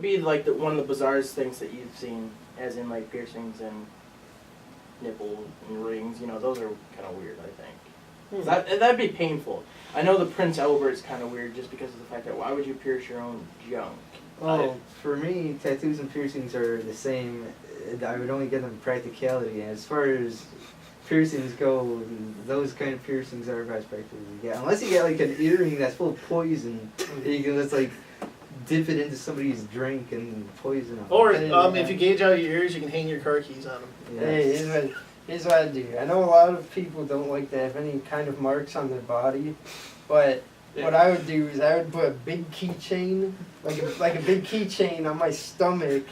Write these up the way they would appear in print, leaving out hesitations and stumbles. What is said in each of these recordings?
be like one of the bizarrest things that you've seen, as in like piercings and nipple and rings? You know, those are kind of weird, I think. That'd be painful. I know the Prince Albert's kind of weird just because of the fact that why would you pierce your own junk? Well, for me, tattoos and piercings are the same. I would only get them practicality. As far as piercings go, those kind of piercings are best practice to get. Unless you get like an earring that's full of poison, you can just like dip it into somebody's drink and poison them. Or if you gauge out your ears, you can hang your car keys on them. Yes. Hey, here's what I do. I know a lot of people don't like to have any kind of marks on their body, but what I would do is I would put a big keychain, like a big keychain on my stomach,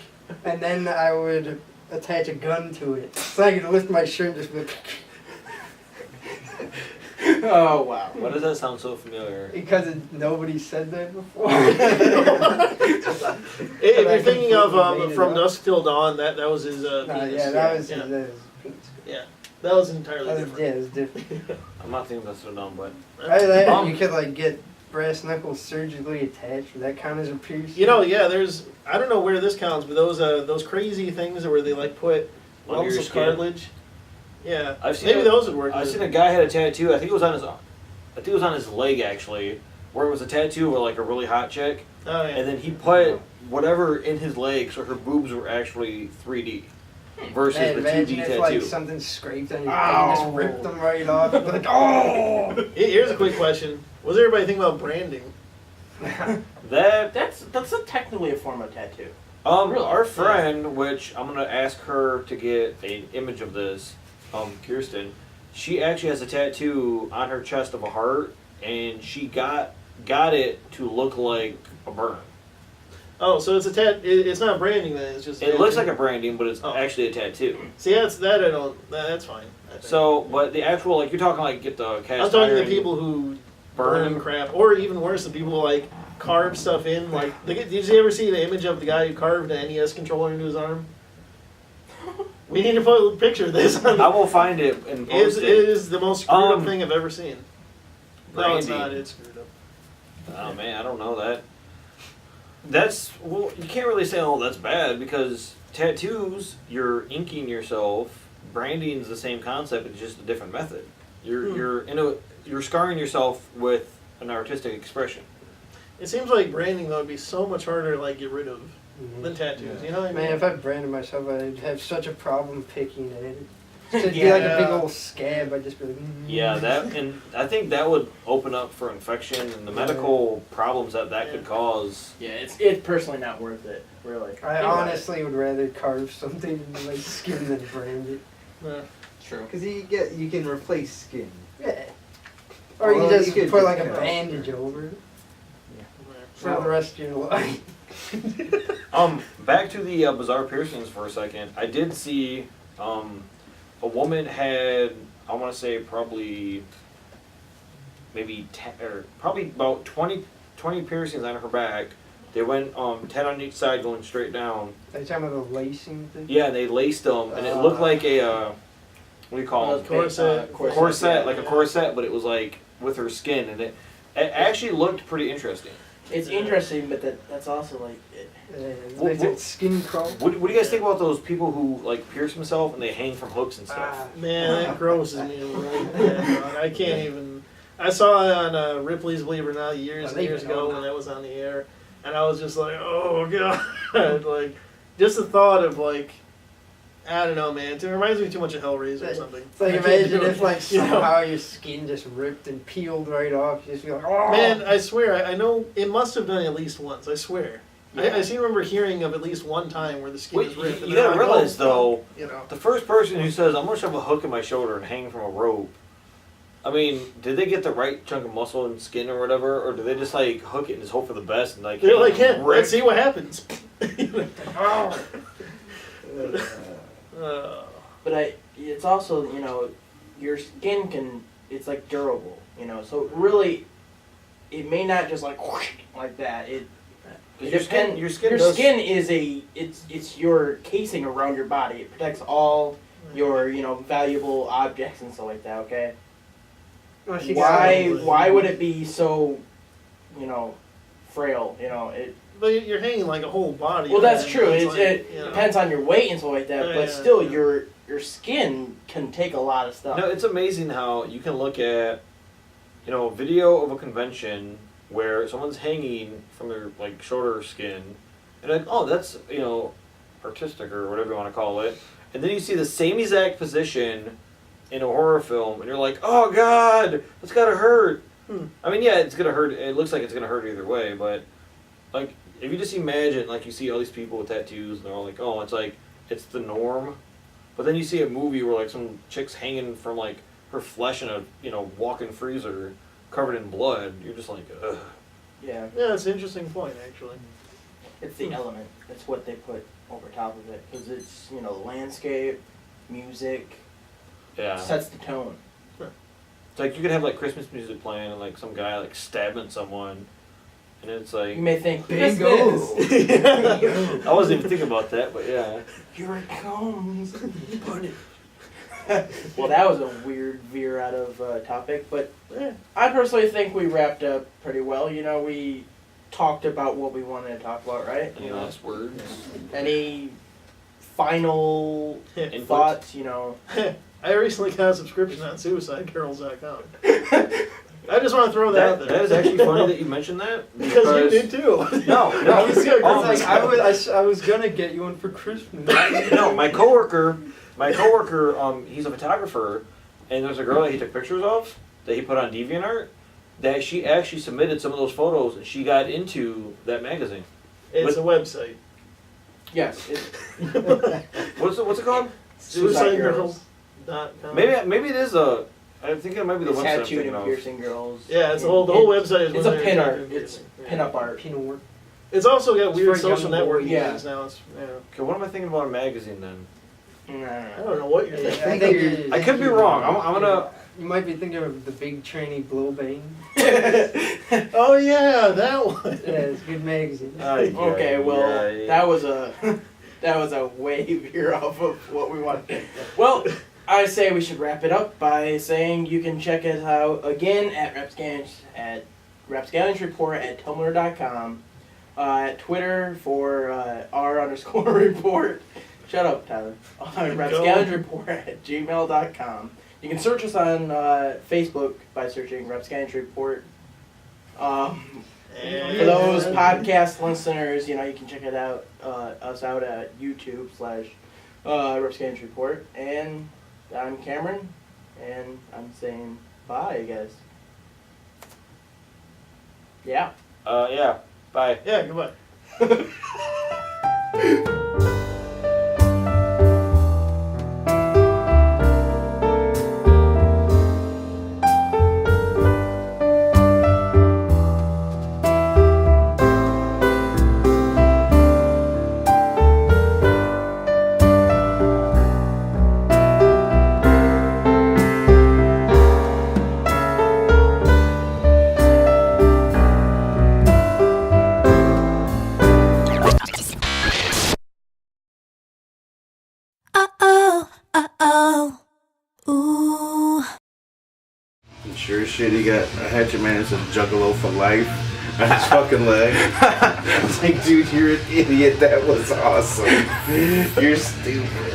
and then I would attach a gun to it, so I could lift my shirt and just be like... Oh, wow. Why does that sound so familiar? Because nobody said that before. If you're thinking of From Dusk Till Dawn, that was his penis. Yeah, that was his penis. Yeah, that was entirely different. Yeah, it was different. I'm not thinking that's so dumb, but... You could like get brass knuckles surgically attached. Would that count as a piercing? You know, yeah, there's... I don't know where this counts, but those crazy things where they like put lumps of cartilage. Yeah, maybe those would work. I've seen a guy had a tattoo. I think it was on his leg actually, where it was a tattoo of like a really hot chick. Oh yeah. And then he put whatever in his leg, so her boobs were actually 3D versus the 2D tattoo. Like something scraped on your leg and just ripped them right off. Like, oh! Here's a quick question: what does everybody think about branding? That's technically a form of tattoo. Our friend, which I'm gonna ask her to get an image of this. Kirsten, she actually has a tattoo on her chest of a heart, and she got it to look like a burn. Oh, so it's a it's not branding then. It's just. It looks like a branding, but it's actually a tattoo. See, that's fine. So, but the actual you're talking get the cast I'm talking iron to people who burn crap, or even worse, the people who carve stuff in. Did you ever see the image of the guy who carved an NES controller into his arm? We need to put a picture of this. I will find it and post it. It is the most screwed up thing I've ever seen. Branding. No, it's not. It's screwed up. Oh man, I don't know that. You can't really say, oh, that's bad, because tattoos, you're inking yourself. Branding's the same concept, it's just a different method. You're scarring yourself with an artistic expression. It seems like branding though would be so much harder to get rid of than tattoos. You know what I mean? Man, if I branded myself, I'd have such a problem picking at it. It'd be like a big old scab. I'd just be like, Yeah, and I think that would open up for infection and the medical problems that could cause. Yeah, it's personally not worth it, really. I honestly would rather carve something into my skin than brand it. Yeah. True. Because you can replace skin. Yeah. Or you just put a bandage over it. Yeah. For the rest of your life. Back to the bizarre piercings for a second. I did see a woman had, I want to say probably about 20 piercings on her back. They went 10 on each side going straight down. Are you talking about the lacing thing? Yeah, and they laced them, and it looked like a what do you call it? Corset. Corset, like a corset, but it was with her skin, and it actually looked pretty interesting. It's interesting, but that's also It's skin crawl. What do you guys think about those people who pierce themselves and they hang from hooks and stuff? Man, that grosses me right bad. I can't even. I saw it on Ripley's Believe It or Not years and years ago when that was on the air, and I was just like, oh god, just the thought of I don't know, man. It reminds me too much of Hellraiser or something. It's imagine if somehow your skin just ripped and peeled right off. You just feel like, oh. Man, I swear, I know it must have done it at least once. I swear. Yeah. I seem to remember hearing of at least one time where the skin is ripped. You gotta realize though, the first person who says I'm gonna shove a hook in my shoulder and hang from a rope. I mean, did they get the right chunk of muscle and skin or whatever, or do they just hook it and just hope for the best and they're like, yeah, let's see what happens. But it's also your skin it's durable, so really it may not just whoosh, like that. Your skin is it's your casing around your body. It protects all your valuable objects and stuff like that. Okay. Why would it be so frail? But you're hanging like a whole body. Well, that's true. It's It depends on your weight and stuff like that, but still, your skin can take a lot of stuff. No, it's amazing how you can look at, video of a convention where someone's hanging from their like shorter skin, and like, oh, that's artistic or whatever you want to call it, and then you see the same exact position in a horror film, and you're like, oh God, that's gotta hurt. I mean, yeah, it's gonna hurt. It looks like it's gonna hurt either way, but like if you just imagine, like you see all these people with tattoos, and they're all like, oh, it's the norm. But then you see a movie where like some chick's hanging from like her flesh in a walk-in freezer covered in blood. You're just like, ugh. Yeah. Yeah, it's an interesting point actually. It's the element. It's what they put over top of it because it's landscape, music. Yeah. Sets the tone. It's like you could have like Christmas music playing and like some guy like stabbing someone, and it's like You may think Bingo. Christmas. I wasn't even thinking about that, but yeah. Here it comes. Put it. Well, that was a weird veer out of topic, but I personally think we wrapped up pretty well. We talked about what we wanted to talk about, right? Any last words? Any final Input? thoughts? I recently got a subscription on SuicideGirls.com. I just want to throw that out there. That is actually funny that you mentioned that because you did too. No, I was gonna get you one for Christmas. no, my coworker, he's a photographer, and there's a girl that he took pictures of that he put on DeviantArt. That she actually submitted some of those photos, and she got into that magazine. It's a website. Yes. What's it called? SuicideGirls.com. Maybe it is a. I think it might be the It's website I'm tattooed thinking and of. piercing girls. Yeah, it's the whole website is. It's a pin art. It's pin-up art. It's also got weird for social young networking boys. things now. Okay, what am I thinking about a magazine then? I don't know what you're I thinking. think I could be wrong. I'm gonna. You might be thinking of the big tranny Blowbang. Oh yeah, that one. Yeah, it's a good magazine. Okay, well, that was a way veer off of what we wanted. Well, I say we should wrap it up by saying you can check us out again at Rapscallions Report at tumblr.com, at Twitter for r_report. Shut up, Tyler. Rapscallions Report at gmail.com. You can search us on Facebook by searching Rapscallions Report. For those podcast listeners, you can check us out at YouTube /Rapscallions Report. And I'm Cameron, and I'm saying bye, guys. Yeah. Yeah. Bye. Yeah, goodbye. Sure as shit, he got a hatchet man that says Juggalo for life on his fucking leg. I was like, dude, you're an idiot. That was awesome. You're stupid.